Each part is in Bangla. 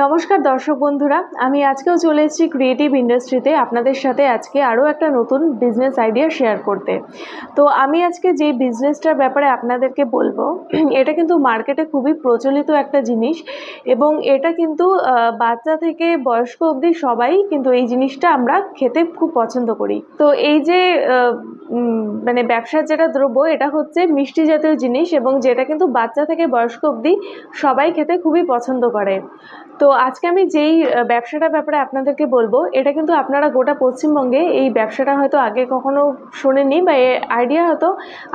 নমস্কার দর্শক বন্ধুরা, আমি আজকেও চলে এসেছি ক্রিয়েটিভ ইন্ডাস্ট্রিতে আপনাদের সাথে আজকে আরও একটা নতুন বিজনেস আইডিয়া শেয়ার করতে। তো আমি আজকে যে বিজনেসটার ব্যাপারে আপনাদেরকে বলবো, এটা কিন্তু মার্কেটে খুবই প্রচলিত একটা জিনিস এবং এটা কিন্তু বাচ্চা থেকে বয়স্ক অবধি সবাই কিন্তু এই জিনিসটা আমরা খেতে খুব পছন্দ করি। তো এই যে মানে ব্যবসার যেটা দ্রব্য, এটা হচ্ছে মিষ্টি জাতীয় জিনিস এবং যেটা কিন্তু বাচ্চা থেকে বয়স্ক অবধি সবাই খেতে খুবই পছন্দ করে। তো আজকে আমি যেই ব্যবসাটার ব্যাপারে আপনাদেরকে বলবো, এটা কিন্তু আপনারা গোটা পশ্চিমবঙ্গে এই ব্যবসাটা হয়তো আগে কখনো শোনেননি বা এই আইডিয়া হয়তো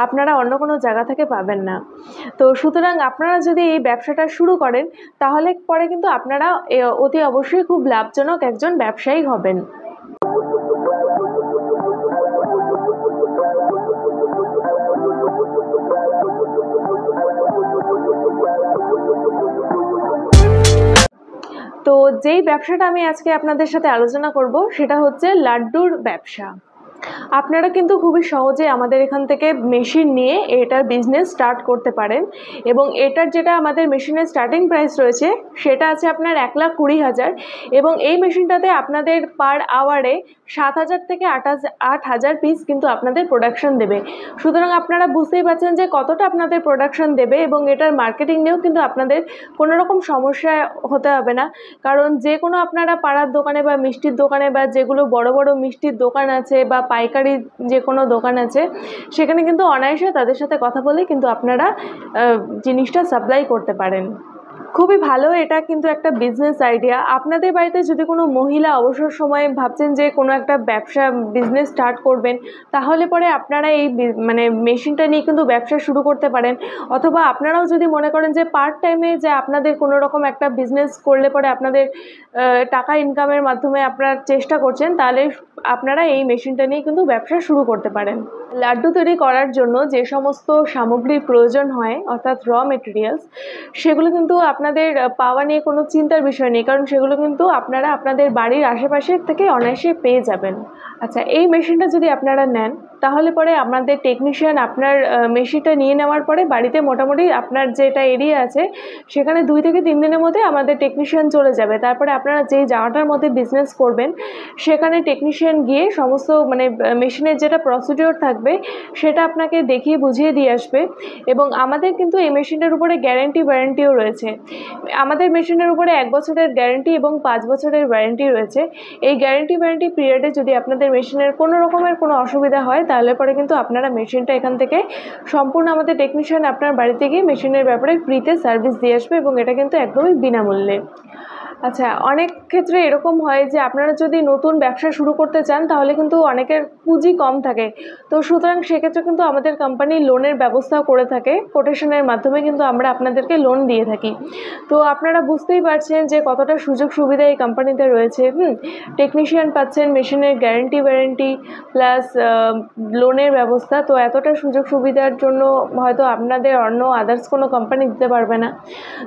আপনারা অন্য কোনো জায়গা থেকে পাবেন না। তো সুতরাং আপনারা যদি এই ব্যবসাটা শুরু করেন তাহলে পরে কিন্তু আপনারা অতি অবশ্যই খুব লাভজনক একজন ব্যবসায়ী হবেন। তো যেই ব্যবসাটা আমি আজকে আপনাদের সাথে আলোচনা করব সেটা হচ্ছে লাড্ডুর ব্যবসা। আপনারা কিন্তু খুবই সহজে আমাদের এখান থেকে মেশিন নিয়ে এটার বিজনেস স্টার্ট করতে পারেন এবং এটার যেটা আমাদের মেশিনের স্টার্টিং প্রাইস রয়েছে সেটা আছে আপনার 1,20,000 এবং এই মেশিনটাতে আপনাদের পার আওয়ারে 7,000 থেকে 8,000 পিস কিন্তু আপনাদের প্রোডাকশন দেবে। সুতরাং আপনারা বুঝতেই পারছেন যে কতটা আপনাদের প্রোডাকশন দেবে এবং এটার মার্কেটিং নিয়েও কিন্তু আপনাদের কোনো রকম সমস্যা হতে হবে না। কারণ যে কোনো আপনারা পাড়ার দোকানে বা মিষ্টির দোকানে বা যেগুলো বড় বড় মিষ্টির দোকান আছে বা পাইকারি যে কোনো দোকান আছে সেখানে কিন্তু অনায়াসে তাদের সাথে কথা বলে কিন্তু আপনারা জিনিসটা সাপ্লাই করতে পারেন। খুবই ভালো, এটা কিন্তু একটা বিজনেস আইডিয়া। আপনাদের বাড়িতে যদি কোনো মহিলা অবসর সময়ে ভাবছেন যে কোনো একটা ব্যবসা বিজনেস স্টার্ট করবেন, তাহলে পরে আপনারা এই মানে মেশিনটা নিয়ে কিন্তু ব্যবসা শুরু করতে পারেন। অথবা আপনারাও যদি মনে করেন যে পার্ট টাইমে যে আপনাদের কোনো রকম একটা বিজনেস করলে পরে আপনাদের টাকা ইনকামের মাধ্যমে আপনারা চেষ্টা করছেন, তাহলে আপনারা এই মেশিনটা নিয়ে কিন্তু ব্যবসা শুরু করতে পারেন। লাড্ডু তৈরি করার জন্য যে সমস্ত সামগ্রীর প্রয়োজন হয় অর্থাৎ র মেটেরিয়ালস, সেগুলো কিন্তু আপনাদের পাওয়া নিয়ে কোনো চিন্তার বিষয় নেই, কারণ সেগুলো কিন্তু আপনারা আপনাদের বাড়ির আশেপাশের থেকে অনায়াসে পেয়ে যাবেন। আচ্ছা, এই মেশিনটা যদি আপনারা নেন তাহলে পরে আমাদের টেকনিশিয়ান আপনার মেশিনটা নিয়ে নেওয়ার পরে বাড়িতে মোটামুটি আপনার যেটা এরিয়া আছে সেখানে 2 থেকে 3 দিনের মধ্যে আমাদের টেকনিশিয়ান চলে যাবে। তারপরে আপনারা যেই জায়গাটার মধ্যে বিজনেস করবেন সেখানে টেকনিশিয়ান গিয়ে সমস্ত মানে মেশিনের যেটা প্রসিডিওর থাকবে সেটা আপনাকে দেখিয়ে বুঝিয়ে দিয়ে আসবে। এবং আমাদের কিন্তু এই মেশিনটার উপরে গ্যারেন্টি ওয়ারেন্টিও রয়েছে। আমাদের মেশিনের উপরে 1 বছরের গ্যারেন্টি এবং 5 বছরের ওয়ারেন্টি রয়েছে। এই গ্যারেন্টি ওয়ারেন্টি পিরিয়ডে যদি আপনাদের মেশিনের কোনো রকমের কোনো অসুবিধা হয় তাহলে পরে কিন্তু আপনারা মেশিনটা এখান থেকে সম্পূর্ণ আমাদের টেকনিশিয়ান আপনার বাড়িতে গিয়ে মেশিনের ব্যাপারে ফ্রিতে সার্ভিস দিয়ে আসবে এবং এটা কিন্তু একদমই বিনামূল্যে। আচ্ছা, অনেক ক্ষেত্রে এরকম হয় যে আপনারা যদি নতুন ব্যবসা শুরু করতে চান তাহলে কিন্তু অনেকের পুঁজি কম থাকে। তো সুতরাং সেক্ষেত্রে কিন্তু আমাদের কোম্পানি লোনের ব্যবস্থাও করে থাকে, কোটেশনের মাধ্যমে কিন্তু আমরা আপনাদেরকে লোন দিয়ে থাকি। তো আপনারা বুঝতেই পারছেন যে কতটা সুযোগ সুবিধা এই কোম্পানিতে রয়েছে। টেকনিশিয়ান পাচ্ছেন, মেশিনের গ্যারেন্টি ওয়ারেন্টি প্লাস লোনের ব্যবস্থা। তো এতটা সুযোগ সুবিধার জন্য হয়তো আপনাদের অন্য আদার্স কোনো কোম্পানি দিতে পারবে না।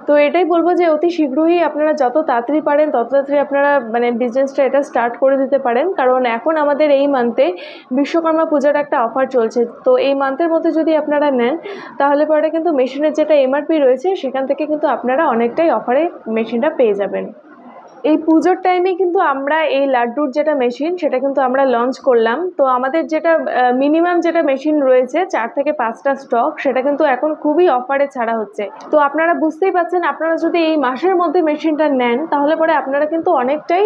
তো এটাই বলবো যে অতি শীঘ্রই আপনারা যত তাড়াতাড়ি পারেন তত তাড়াতাড়ি আপনারা মানে বিজনেসটা এটা স্টার্ট করে দিতে পারেন, কারণ এখন আমাদের এই মান্থে বিশ্বকর্মা পূজার একটা অফার চলছে। তো এই মান্থের মধ্যে যদি আপনারা নেন তাহলে পরে কিন্তু মেশিনের যেটা এমআরপি রয়েছে সেখান থেকে কিন্তু আপনারা অনেকটাই অফারে মেশিনটা পেয়ে যাবেন। এই পুজোর টাইমে কিন্তু আমরা এই লাড্ডুর যেটা মেশিন সেটা কিন্তু আমরা লঞ্চ করলাম। তো আমাদের যেটা মিনিমাম যেটা মেশিন রয়েছে 4 থেকে 5টা স্টক, সেটা কিন্তু এখন খুবই অফারে ছাড়া হচ্ছে। তো আপনারা বুঝতেই পারছেন, আপনারা যদি এই মাসের মধ্যে মেশিনটা নেন তাহলে পরে আপনারা কিন্তু অনেকটাই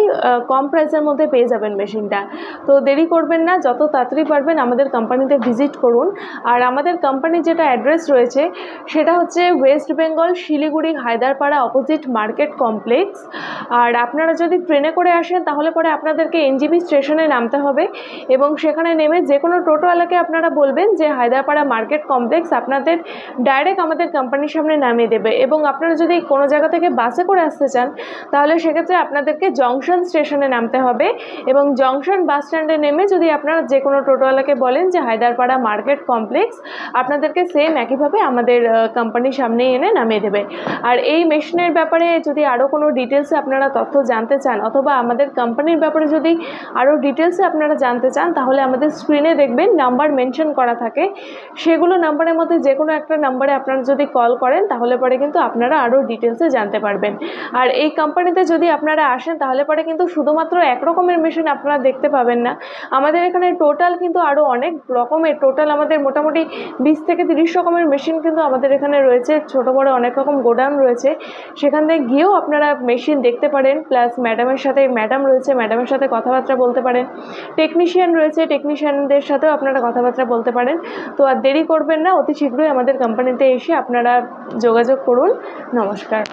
কম প্রাইসের মধ্যে পেয়ে যাবেন মেশিনটা। তো দেরি করবেন না, যত তাড়াতাড়ি পারবেন আমাদের কোম্পানিতে ভিজিট করুন। আর আমাদের কোম্পানির যেটা অ্যাড্রেস রয়েছে সেটা হচ্ছে West Bengal, Siliguri, Haidarpara, opposite market complex. আর আপনারা যদি ট্রেনে করে আসেন তাহলে পরে আপনাদেরকে এনজিপি স্টেশনে নামতে হবে এবং সেখানে নেমে যে কোনো টোটোওয়ালাকে আপনারা বলবেন যে হায়দারপাড়া মার্কেট কমপ্লেক্স, আপনাদের ডাইরেক্ট আমাদের কোম্পানির সামনে নামিয়ে দেবে। এবং আপনারা যদি কোনো জায়গা থেকে বাসে করে আসতে চান তাহলে সেক্ষেত্রে আপনাদেরকে জংশন স্টেশনে নামতে হবে এবং জংশন বাস স্ট্যান্ডে নেমে যদি আপনারা যে কোনো টোটোওয়ালাকে বলেন যে হায়দারপাড়া মার্কেট কমপ্লেক্স, আপনাদেরকে সেম একইভাবে আমাদের কোম্পানির সামনে এনে নামিয়ে দেবে। আর এই মেশিনের ব্যাপারে যদি আরও কোনো ডিটেলসে আপনারা তথ্য জানতে চান অথবা আমাদের কোম্পানির ব্যাপারে যদি আরও ডিটেলসে আপনারা জানতে চান, তাহলে আমাদের স্ক্রিনে দেখবেন নাম্বার মেনশন করা থাকে। সেগুলো নাম্বারের মধ্যে যে কোনো একটা নাম্বারে আপনারা যদি কল করেন তাহলে পরে কিন্তু আপনারা আরও ডিটেলসে জানতে পারবেন। আর এই কোম্পানিতে যদি আপনারা আসেন তাহলে পরে কিন্তু শুধুমাত্র এক রকমের মেশিন আপনারা দেখতে পাবেন না। আমাদের এখানে টোটাল কিন্তু আরও অনেক রকমের, টোটাল আমাদের মোটামুটি 20 থেকে 30 রকমের মেশিন কিন্তু আমাদের এখানে রয়েছে। ছোটো বড়ো অনেক রকম গোডাউন রয়েছে, সেখান থেকে গিয়েও আপনারা মেশিন দেখতে পারেন। প্লাস ম্যাডাম রয়েছে, ম্যাডামের সাথে কথাবার্তা বলতে পারেন। টেকনিশিয়ান রয়েছে, টেকনিশিয়ানদের সাথেও আপনারা কথাবার্তা বলতে পারেন। তো আর দেরি করবেন না, অতি শীঘ্রই আমাদের কোম্পানিতে এসে আপনারা যোগাযোগ করুন। নমস্কার।